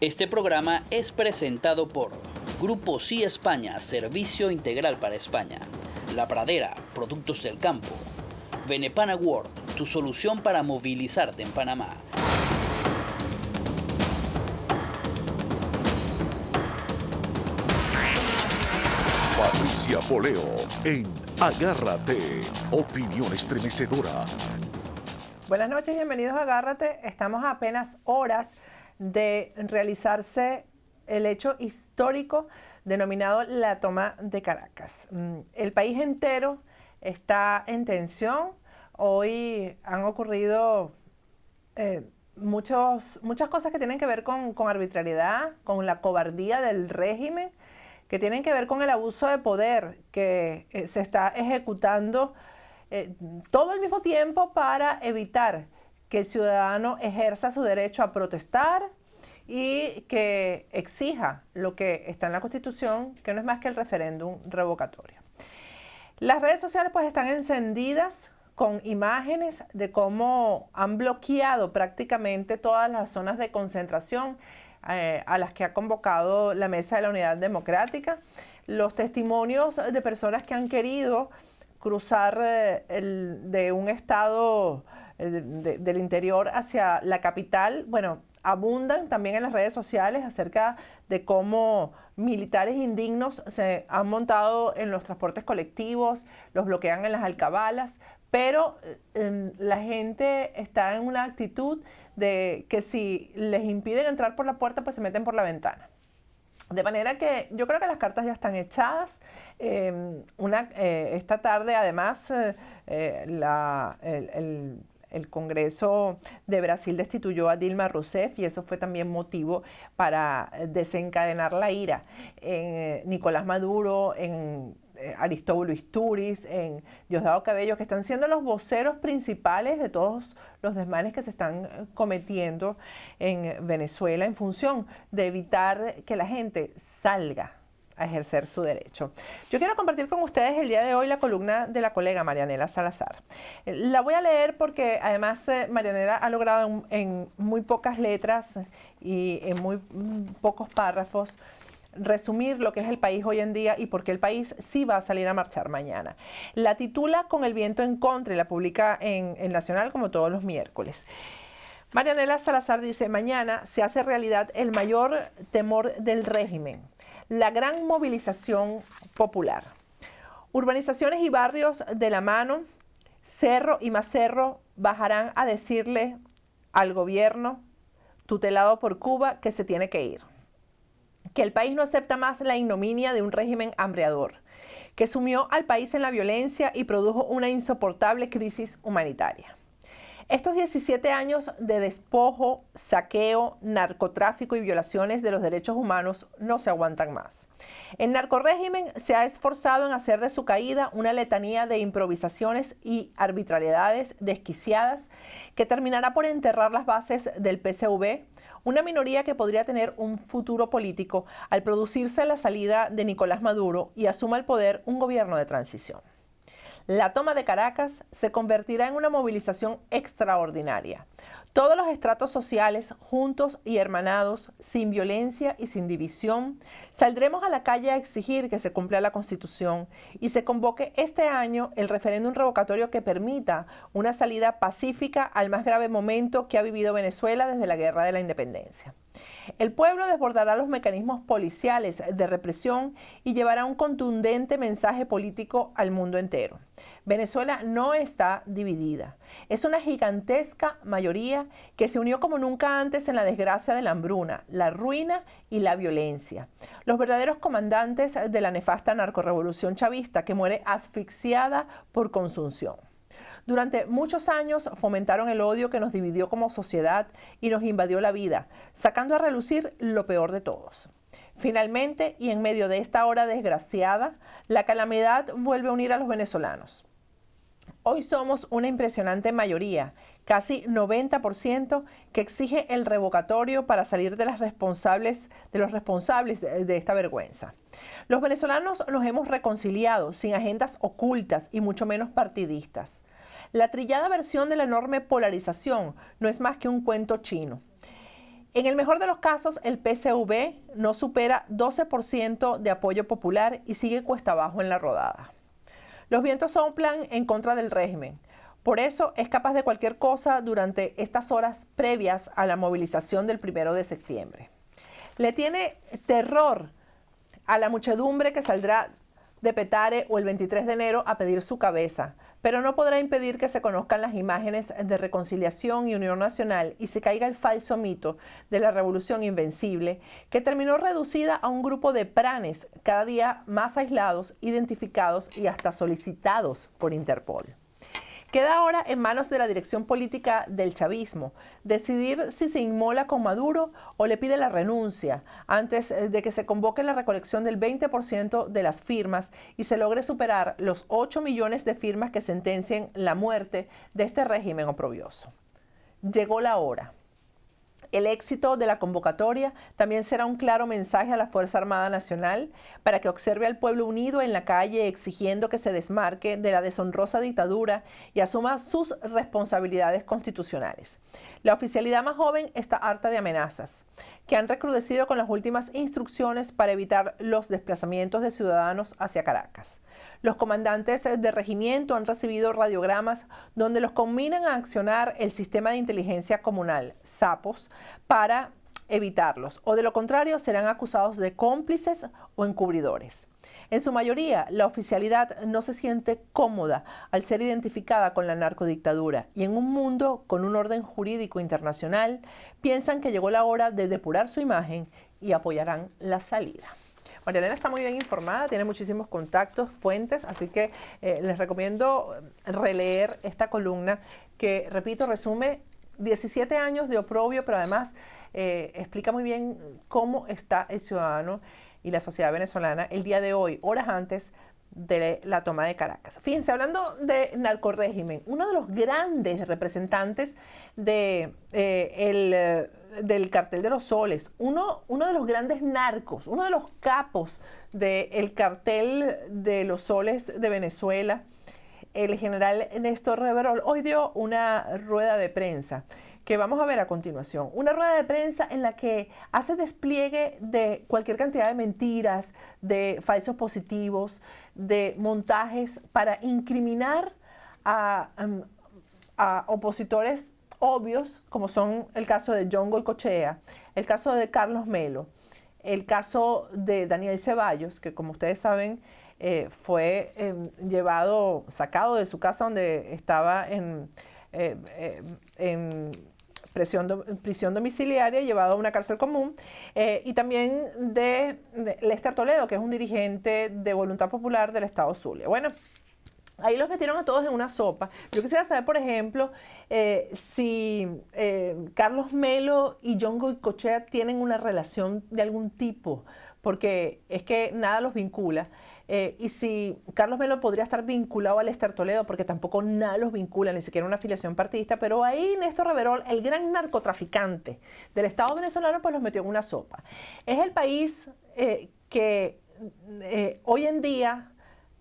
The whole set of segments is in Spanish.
Este programa es presentado por Grupo Sí España, Servicio Integral para España, La Pradera, Productos del Campo, Benepana World, tu solución para movilizarte en Panamá. Patricia Poleo en Agárrate, opinión estremecedora. Buenas noches, bienvenidos a Agárrate. Estamos a apenas horas de realizarse el hecho histórico denominado la toma de Caracas. El país entero está en tensión. Hoy han ocurrido muchas cosas que tienen que ver con arbitrariedad, con la cobardía del régimen, que tienen que ver con el abuso de poder que se está ejecutando todo al mismo tiempo para evitar que el ciudadano ejerza su derecho a protestar y que exija lo que está en la Constitución, que no es más que el referéndum revocatorio. Las redes sociales pues están encendidas con imágenes de cómo han bloqueado prácticamente todas las zonas de concentración a las que ha convocado la Mesa de la Unidad Democrática. Los testimonios de personas que han querido cruzar de un estado del interior hacia la capital, bueno, abundan también en las redes sociales acerca de cómo militares indignos se han montado en los transportes colectivos, los bloquean en las alcabalas, pero la gente está en una actitud de que si les impiden entrar por la puerta, pues se meten por la ventana. De manera que yo creo que las cartas ya están echadas. Esta tarde, además, el Congreso de Brasil destituyó a Dilma Rousseff y eso fue también motivo para desencadenar la ira en Nicolás Maduro, en Aristóbulo Istúriz, en Diosdado Cabello, que están siendo los voceros principales de todos los desmanes que se están cometiendo en Venezuela en función de evitar que la gente salga a ejercer su derecho. Yo quiero compartir con ustedes el día de hoy la columna de la colega Marianela Salazar. La voy a leer porque además Marianela ha logrado en muy pocas letras y en muy pocos párrafos resumir lo que es el país hoy en día y por qué el país sí va a salir a marchar mañana. La titula Con el viento en contra y la publica en El Nacional como todos los miércoles. Marianela Salazar dice: mañana se hace realidad el mayor temor del régimen, la gran movilización popular. Urbanizaciones y barrios de la mano, cerro y más cerro, bajarán a decirle al gobierno tutelado por Cuba que se tiene que ir. Que el país no acepta más la ignominia de un régimen hambreador, que sumió al país en la violencia y produjo una insoportable crisis humanitaria. Estos 17 años de despojo, saqueo, narcotráfico y violaciones de los derechos humanos no se aguantan más. El narcorrégimen se ha esforzado en hacer de su caída una letanía de improvisaciones y arbitrariedades desquiciadas que terminará por enterrar las bases del PSV, una minoría que podría tener un futuro político al producirse la salida de Nicolás Maduro y asuma el poder un gobierno de transición. La toma de Caracas se convertirá en una movilización extraordinaria. Todos los estratos sociales, juntos y hermanados, sin violencia y sin división, saldremos a la calle a exigir que se cumpla la Constitución y se convoque este año el referéndum revocatorio que permita una salida pacífica al más grave momento que ha vivido Venezuela desde la Guerra de la Independencia. El pueblo desbordará los mecanismos policiales de represión y llevará un contundente mensaje político al mundo entero. Venezuela no está dividida. Es una gigantesca mayoría que se unió como nunca antes en la desgracia de la hambruna, la ruina y la violencia. Los verdaderos comandantes de la nefasta narcorrevolución chavista que muere asfixiada por consunción. Durante muchos años fomentaron el odio que nos dividió como sociedad y nos invadió la vida, sacando a relucir lo peor de todos. Finalmente, y en medio de esta hora desgraciada, la calamidad vuelve a unir a los venezolanos. Hoy somos una impresionante mayoría, casi 90%, que exige el revocatorio para salir de los responsables de esta vergüenza. Los venezolanos nos hemos reconciliado sin agendas ocultas y mucho menos partidistas. La trillada versión de la enorme polarización no es más que un cuento chino. En el mejor de los casos, el PSV no supera 12% de apoyo popular y sigue cuesta abajo en la rodada. Los vientos soplan en contra del régimen. Por eso es capaz de cualquier cosa durante estas horas previas a la movilización del 1 de septiembre. Le tiene terror a la muchedumbre que saldrá de Petare o el 23 de enero a pedir su cabeza, pero no podrá impedir que se conozcan las imágenes de reconciliación y unión nacional y se caiga el falso mito de la revolución invencible, que terminó reducida a un grupo de pranes cada día más aislados, identificados y hasta solicitados por Interpol. Queda ahora en manos de la dirección política del chavismo decidir si se inmola con Maduro o le pide la renuncia antes de que se convoque la recolección del 20% de las firmas y se logre superar los 8 millones de firmas que sentencien la muerte de este régimen oprobioso. Llegó la hora. El éxito de la convocatoria también será un claro mensaje a la Fuerza Armada Nacional para que observe al pueblo unido en la calle exigiendo que se desmarque de la deshonrosa dictadura y asuma sus responsabilidades constitucionales. La oficialidad más joven está harta de amenazas, que han recrudecido con las últimas instrucciones para evitar los desplazamientos de ciudadanos hacia Caracas. Los comandantes de regimiento han recibido radiogramas donde los combinan a accionar el sistema de inteligencia comunal, SAPOS, para evitarlos, o de lo contrario serán acusados de cómplices o encubridores. En su mayoría, la oficialidad no se siente cómoda al ser identificada con la narcodictadura y en un mundo con un orden jurídico internacional piensan que llegó la hora de depurar su imagen y apoyarán la salida. María Elena está muy bien informada, tiene muchísimos contactos, fuentes, así que les recomiendo releer esta columna que, repito, resume 17 años de oprobio, pero además explica muy bien cómo está el ciudadano y la sociedad venezolana el día de hoy, horas antes de la toma de Caracas. Fíjense, hablando de narcorrégimen, uno de los grandes representantes del cartel de los soles, uno de los grandes narcos, uno de los capos del cartel de los soles de Venezuela, el general Néstor Reverol, hoy dio una rueda de prensa que vamos a ver a continuación. Una rueda de prensa en la que hace despliegue de cualquier cantidad de mentiras, de falsos positivos, de montajes para incriminar a opositores obvios, como son el caso de John Goycochea, el caso de Carlos Melo, el caso de Daniel Ceballos, que como ustedes saben fue sacado de su casa donde estaba en prisión domiciliaria, llevado a una cárcel común, y también de Lester Toledo, que es un dirigente de Voluntad Popular del Estado Zulia. Bueno, ahí los metieron a todos en una sopa. Yo quisiera saber, por ejemplo, si Carlos Melo y John Goycochea tienen una relación de algún tipo, porque es que nada los vincula. Y si Carlos Melo podría estar vinculado a Lester Toledo, porque tampoco nada los vincula, ni siquiera una afiliación partidista, pero ahí Néstor Reverol, el gran narcotraficante del Estado venezolano, pues los metió en una sopa. Es el país que hoy en día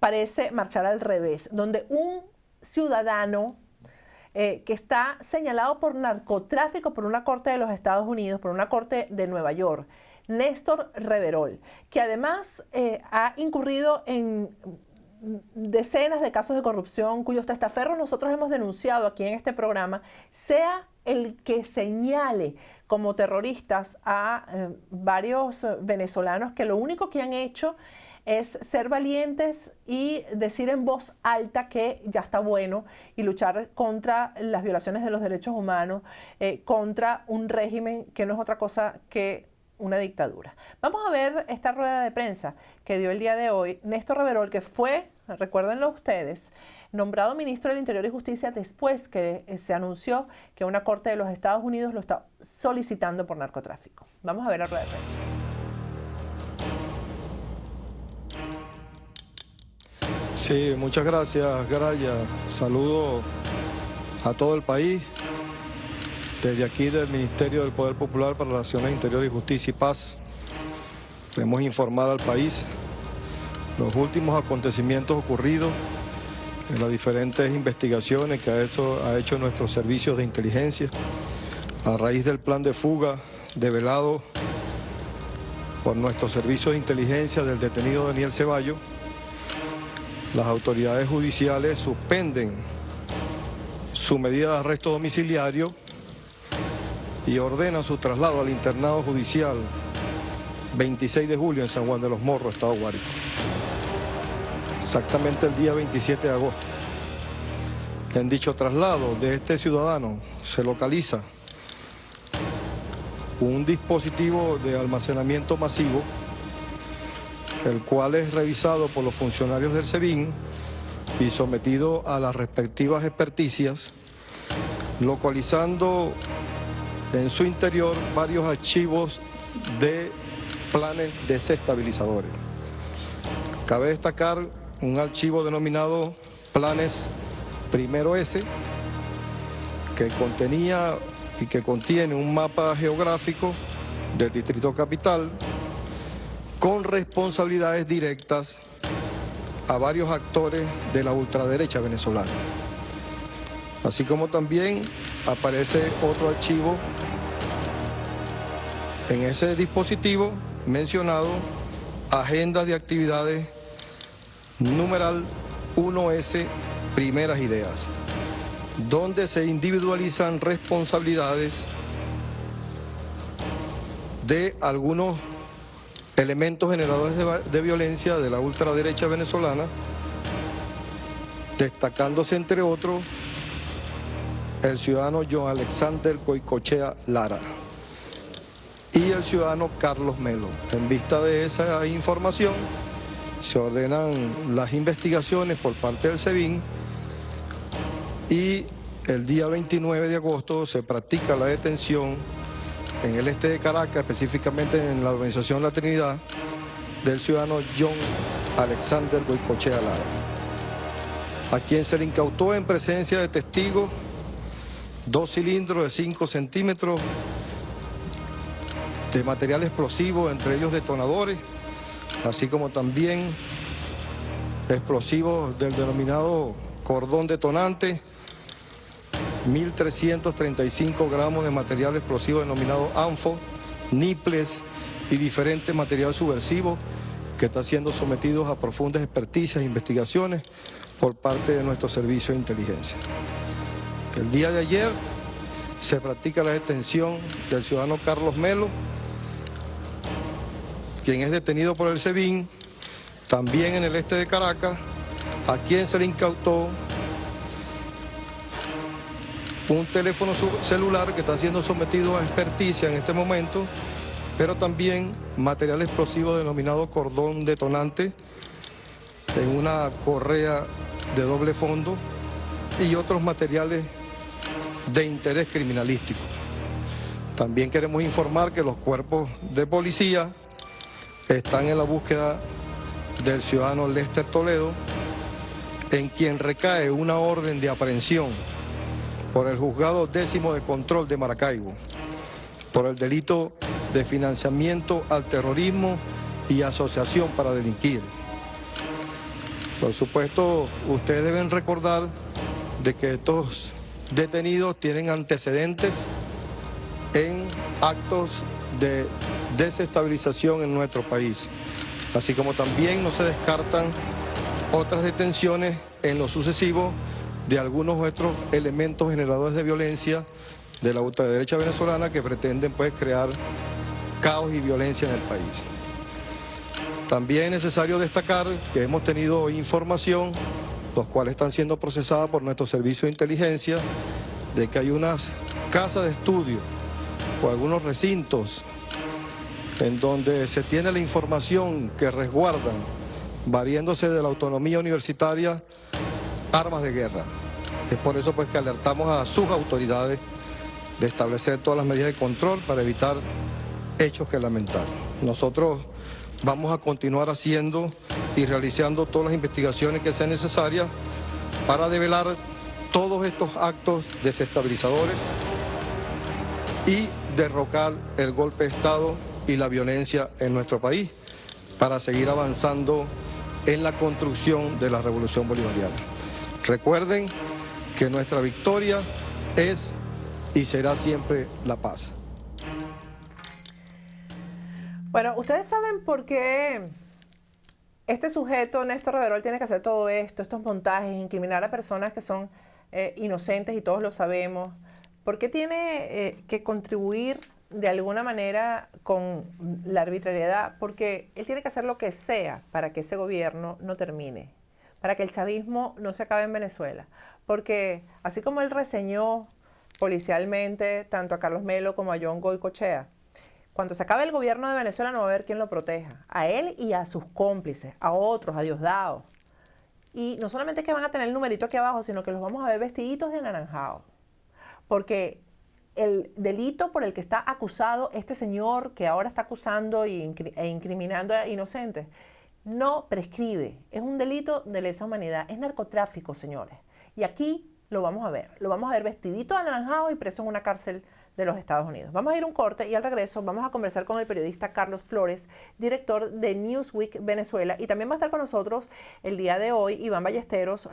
parece marchar al revés, donde un ciudadano que está señalado por narcotráfico por una corte de los Estados Unidos, por una corte de Nueva York, Néstor Reverol, que además ha incurrido en decenas de casos de corrupción cuyos testaferros nosotros hemos denunciado aquí en este programa, sea el que señale como terroristas a varios venezolanos que lo único que han hecho es ser valientes y decir en voz alta que ya está bueno y luchar contra las violaciones de los derechos humanos, contra un régimen que no es otra cosa que una dictadura. Vamos a ver esta rueda de prensa que dio el día de hoy Néstor Reverol, que fue, recuérdenlo ustedes, nombrado ministro del Interior y Justicia después que se anunció que una corte de los Estados Unidos lo está solicitando por narcotráfico. Vamos a ver la rueda de prensa. Sí, muchas gracias, Graya. Saludo a todo el país. Desde aquí del Ministerio del Poder Popular para Relaciones Interior y Justicia y Paz, queremos informar al país los últimos acontecimientos ocurridos en las diferentes investigaciones que ha hecho nuestros servicios de inteligencia a raíz del plan de fuga develado por nuestro servicio de inteligencia del detenido Daniel Ceballos, las autoridades judiciales suspenden su medida de arresto domiciliario y ordenan su traslado al internado judicial 26 de julio en San Juan de los Morros, Estado Guárico. Exactamente el día 27 de agosto. En dicho traslado de este ciudadano se localiza un dispositivo de almacenamiento masivo, el cual es revisado por los funcionarios del SEBIN y sometido a las respectivas experticias, localizando en su interior varios archivos de planes desestabilizadores. Cabe destacar un archivo denominado Planes Primero S, que contenía y que contiene un mapa geográfico del Distrito Capital con responsabilidades directas a varios actores de la ultraderecha venezolana. Así como también aparece otro archivo en ese dispositivo mencionado, Agenda de Actividades, numeral 1S, Primeras Ideas, donde se individualizan responsabilidades de algunos elementos generadores de violencia de la ultraderecha venezolana, destacándose entre otros el ciudadano John Alexander Goicoechea Lara y el ciudadano Carlos Melo. En vista de esa información, se ordenan las investigaciones por parte del SEBIN y el día 29 de agosto se practica la detención en el este de Caracas, específicamente en la urbanización La Trinidad, del ciudadano John Alexander Goicoechea Lara, a quien se le incautó en presencia de testigos 2 cilindros de 5 centímetros de material explosivo, entre ellos detonadores, así como también explosivos del denominado cordón detonante, 1.335 gramos de material explosivo denominado ANFO, niples y diferente material subversivo que está siendo sometidos a profundas experticias e investigaciones por parte de nuestro servicio de inteligencia. El día de ayer se practica la detención del ciudadano Carlos Melo, quien es detenido por el SEBIN, también en el este de Caracas, a quien se le incautó un teléfono celular que está siendo sometido a experticia en este momento, pero también material explosivo denominado cordón detonante en una correa de doble fondo y otros materiales de interés criminalístico. También queremos informar que los cuerpos de policía están en la búsqueda del ciudadano Lester Toledo, en quien recae una orden de aprehensión por el Juzgado 10º de Control de Maracaibo, por el delito de financiamiento al terrorismo y asociación para delinquir. Por supuesto, ustedes deben recordar de que estos detenidos tienen antecedentes en actos de desestabilización en nuestro país, así como también no se descartan otras detenciones en lo sucesivo de algunos otros elementos generadores de violencia de la ultraderecha venezolana que pretenden pues crear caos y violencia en el país. También es necesario destacar que hemos tenido información, los cuales están siendo procesadas por nuestro servicio de inteligencia, de que hay unas casas de estudio o algunos recintos en donde se tiene la información que resguardan, valiéndose de la autonomía universitaria, armas de guerra. Es por eso pues que alertamos a sus autoridades de establecer todas las medidas de control para evitar hechos que lamentar. Nosotros vamos a continuar haciendo y realizando todas las investigaciones que sean necesarias para develar todos estos actos desestabilizadores y derrocar el golpe de Estado y la violencia en nuestro país para seguir avanzando en la construcción de la revolución bolivariana. Recuerden que nuestra victoria es y será siempre la paz. Bueno, ustedes saben por qué este sujeto, Néstor Reverol, tiene que hacer todo esto, estos montajes, incriminar a personas que son inocentes y todos lo sabemos. ¿Por qué tiene que contribuir de alguna manera con la arbitrariedad? Porque él tiene que hacer lo que sea para que ese gobierno no termine, para que el chavismo no se acabe en Venezuela. Porque así como él reseñó policialmente tanto a Carlos Melo como a John Goycochea, cuando se acabe el gobierno de Venezuela no va a haber quien lo proteja, a él y a sus cómplices, a otros, a Diosdado. Y no solamente es que van a tener el numerito aquí abajo, sino que los vamos a ver vestiditos de anaranjado. Porque el delito por el que está acusado este señor que ahora está acusando e incriminando a inocentes no prescribe. Es un delito de lesa humanidad, es narcotráfico, señores. Y aquí lo vamos a ver vestidito de anaranjado y preso en una cárcel de los Estados Unidos. Vamos a ir a un corte y al regreso vamos a conversar con el periodista Carlos Flores, director de Newsweek Venezuela, y también va a estar con nosotros el día de hoy Iván Ballesteros,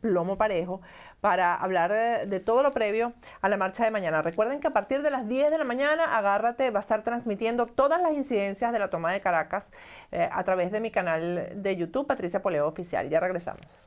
Plomo Parejo, para hablar de todo lo previo a la marcha de mañana. Recuerden que a partir de las 10 de la mañana, Agárrate va a estar transmitiendo todas las incidencias de la toma de Caracas a través de mi canal de YouTube, Patricia Poleo Oficial. Ya regresamos.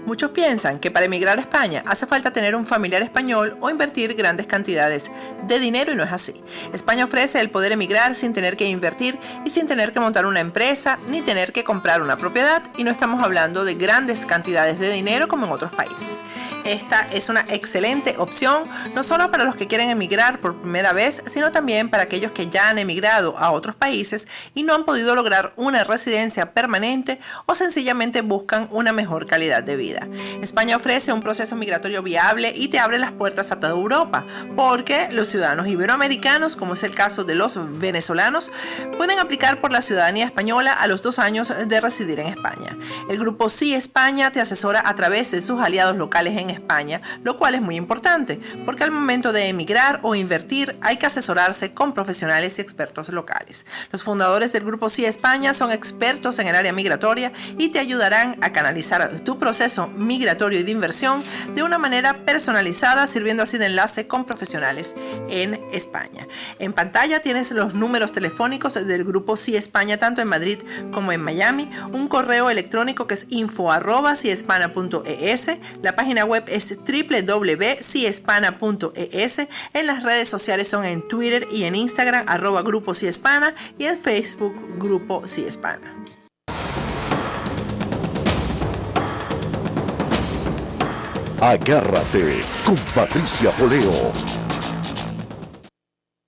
Muchos piensan que para emigrar a España hace falta tener un familiar español o invertir grandes cantidades de dinero, y no es así. España ofrece el poder emigrar sin tener que invertir y sin tener que montar una empresa ni tener que comprar una propiedad, y no estamos hablando de grandes cantidades de dinero como en otros países. Esta es una excelente opción, no solo para los que quieren emigrar por primera vez, sino también para aquellos que ya han emigrado a otros países y no han podido lograr una residencia permanente o sencillamente buscan una mejor calidad de vida. España ofrece un proceso migratorio viable y te abre las puertas a toda Europa, porque los ciudadanos iberoamericanos, como es el caso de los venezolanos, pueden aplicar por la ciudadanía española a los 2 años de residir en España. El grupo Sí España te asesora a través de sus aliados locales en España, lo cual es muy importante, porque al momento de emigrar o invertir hay que asesorarse con profesionales y expertos locales. Los fundadores del grupo Sí España son expertos en el área migratoria y te ayudarán a canalizar tu proceso migratorio y de inversión de una manera personalizada, sirviendo así de enlace con profesionales en España. En pantalla tienes los números telefónicos del grupo Sí España, tanto en Madrid como en Miami, un correo electrónico que es info@siespana.es, la página web es www.siespana.es, en las redes sociales son en Twitter y en Instagram @Grupo Sí Hispana y en Facebook Grupo Sí Hispana. Agárrate con Patricia Poleo.